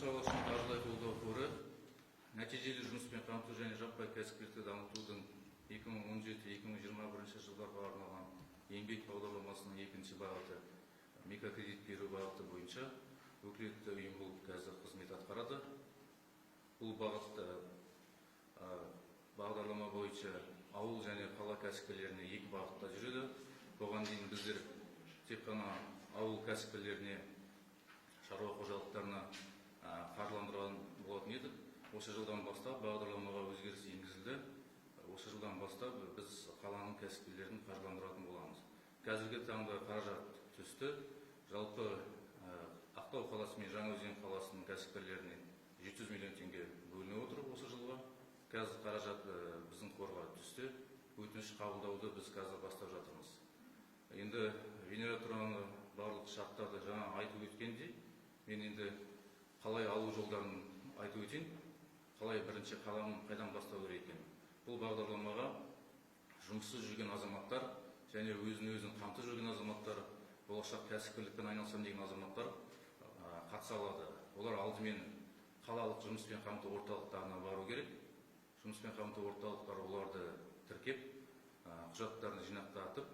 шаруашылығын қаржылай қолдау қоры нәтижелі жұмыспен қамту және жаппай кәсіпкерлікті дамытудың 2017-2021 жылдарға арналған еңбек бағдарламасының екінші бағыты микрокредит беру бағыты бойынша өкілетті ұйым болып қазір қызмет атқарады. Бұл бағытта бағдарлама бойынша ауыл және қала кәсіпкерлеріне екі бағытта жүреді. Бұған дейін біздер тек қана ауыл кәсіпкерлеріне, шаруа қожалықтарына қаржыландырған болатын едік. Осы жылдан бастап бағдарламаға өзгеріс енгізілді. Осы жылдан бастап біз қаланың кәсіпкерлерін қаржыландыратын боламыз. Қазіргі таңда қаражат түсті. Жалпы Ақтау қаласы мен Жаңаөзен қаласының кәсіпкерлеріне 700 миллион теңге бөлініп отыр осы жылға. Қазір қаражат біздің қорға түсті. Өтініш қабылдауды біз қазір бастап жатырмыз. Енді Венера туралы барлық шарттарды жаңа айтып өткендей, мен енді қалай алу жолдарын айтып өтейін. Қалай бірінші қаланы қайдан бастау керек екен. Бұл бағдарламаға жұмыссыз жүрген азаматтар және өзін қамтып жүрген азаматтар, болашақ кәсіпкерлікпен айналысамын деген азаматтар қатыса алады. Олар алдымен қалалық жұмыспен қамту орталықтарына бару керек. Жұмыспен қамту орталықтары оларды тіркеп, құжаттарын жинақтатып,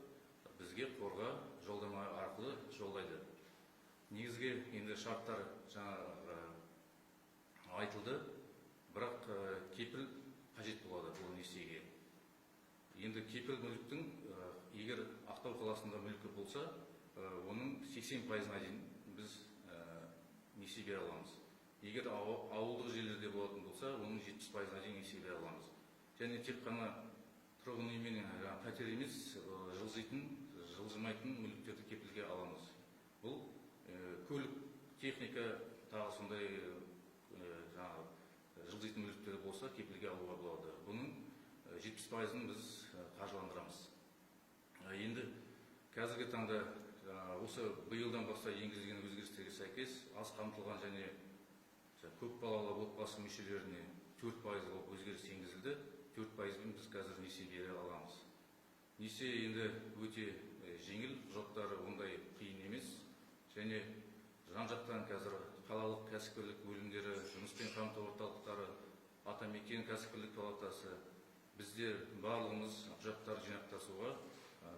бізге қорға жолдама арқылы жолдайды. Негізгі енді шарттар жаңа айтылды, бірақ кепіл қажет болады бұл несиеге. Енді кепіл мүліктің, егер Ақтау қаласында мүлкі болса, оның 80%-на дейін біз несие бере аламыз. Егер ауылдық жерлерде болатын болса, оның 70%-на дейін несие бере аламыз. Және тек қана тұрғын үй мен пәтер емес, жылжымайтын мүліктерді кепілге аламыз. Бұл көлік, техника, тағы сондай жылжитын мүліктер болса, кепілге алуға болады. Бұның 70%-ын біз қаржыландырамыз. Енді қазіргі таңда осы биылдан бастап енгізілген өзгерістерге сәйкес аз қамтылған және көп балалы отбасы мүшелеріне 4% өзгеріс енгізілді. 4%-мен біз қазір несие бере аламыз. Несие енді өте жеңіл, құжаттары ондай қиын емес. Және жан-жақтан қазір қалалық кәсіпкерлік бөлімдері, жұмыспен қамту орталықтары, Атамекен кәсіпкерлік палатасы, біздер барлығымыз құжаттар жинақтасуға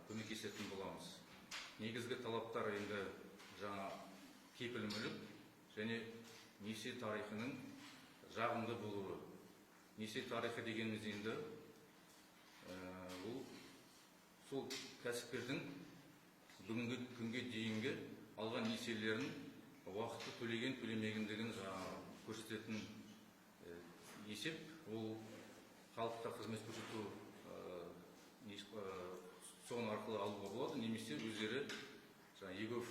көмектесетін боламыз. Негізгі талаптар енді жаңа кепіл мүлік және несие тарихының жағымды болуы. Несие тарихы дегеніміз енді сол кәсіпкердің бүгінгі күнге дейінгі алған несиелерін уақытты төлеген төлемегендігін көрсететін есеп. Ол халыққа қызмет көрсету соны арқылы алуға болады, немесе өздері егов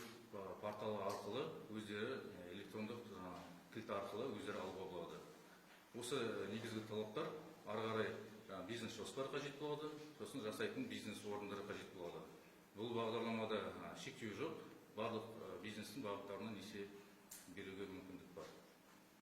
порталы арқылы, өздері электрондық кілт арқылы өздері алуға болады. Осы негізгі талаптар ары қарай бизнес жоспар қажет болады, сосын жасайтын бизнес орындары қажет болады. Бұл бағдарламада шектеу жоқ, барлық бизнестің бағыттарына несие беруге мүмкіндік бар.